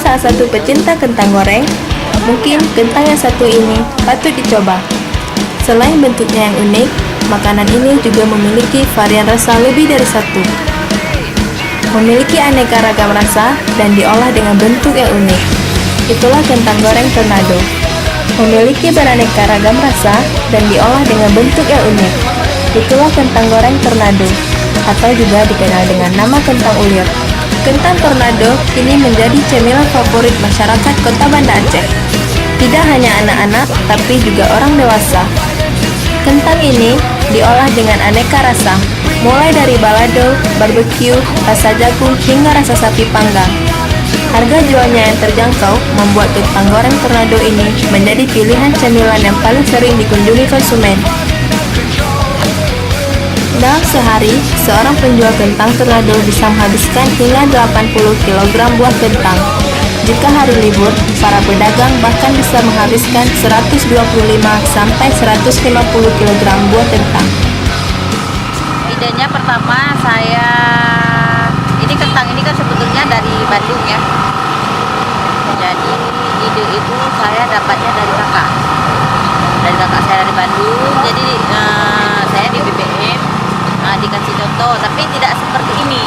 salah satu pecinta kentang goreng, mungkin kentang yang satu ini patut dicoba. Selain bentuknya yang unik, makanan ini juga memiliki varian rasa lebih dari satu. Memiliki aneka ragam rasa dan diolah dengan bentuk yang unik. Itulah kentang goreng tornado. Memiliki beraneka ragam rasa dan diolah dengan bentuk yang unik. Itulah kentang goreng tornado, atau juga dikenal dengan nama kentang ulir. Kentang tornado kini menjadi cemilan favorit masyarakat Kota Banda Aceh. Tidak hanya anak-anak, tapi juga orang dewasa. Kentang ini diolah dengan aneka rasa, mulai dari balado, barbecue, rasa jagung, hingga rasa sapi panggang. Harga jualnya yang terjangkau membuat kentang goreng tornado ini menjadi pilihan cemilan yang paling sering dikunjungi konsumen. Dalam sehari, seorang penjual kentang tornado bisa menghabiskan hingga 80 kg buah kentang. Jika hari libur, para pedagang bahkan bisa menghabiskan 125 sampai 150 kg buah kentang. Idenya pertama kentang ini kan sebetulnya dari Bandung ya. Jadi ide itu saya dapatnya dari kakak saya dari Bandung. Jadi saya di BBM dikasih contoh, tapi tidak seperti ini.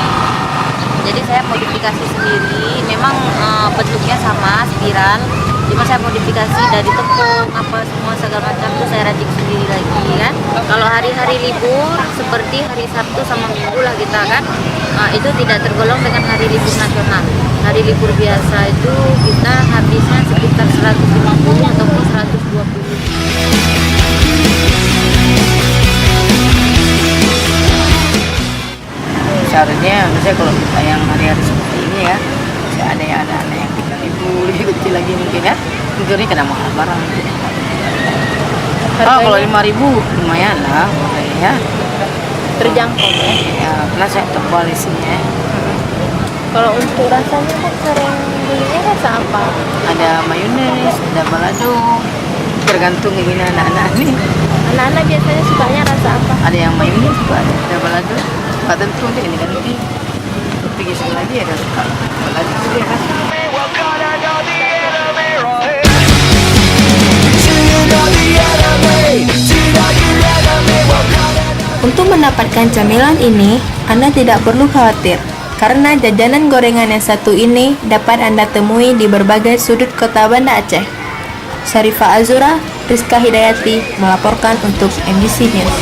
Jadi saya modifikasi sendiri. Memang bentuknya sama spiral, cuma saya modifikasi dari tepung semua segala macam itu saya racik sendiri lagi kan. Kalau hari-hari libur seperti hari Sabtu sama Minggu lah kita kan, itu tidak tergolong dengan hari libur nasional. Hari libur biasa itu kita habisnya sekitar 150 ataupun 120. Seharusnya misalnya kalau kita yang hari-hari seperti ini ya, masih ada yang anak-anak yang 3.000 lebih kecil lagi mungkin ya, mungkin ini kena mahal barang. Kalau 5.000 lumayan lah, ya. Terjangkau ya? Ya, karena saya tebal isinya. Kalau untuk rasanya kan sering belinya rasa apa? Ada mayones, ada balado, tergantung ini anak-anak nih. Anak-anak biasanya sukanya rasa apa? Ada yang mayones juga, ada balado. Nggak tentu deh, ini kan nanti pergi sekali lagi ada suka balado juga kan. Untuk mendapatkan camilan ini, Anda tidak perlu khawatir, karena jajanan gorengan yang satu ini dapat Anda temui di berbagai sudut Kota Banda Aceh. Syarifah Azura, Rizka Hidayati melaporkan untuk MBC News.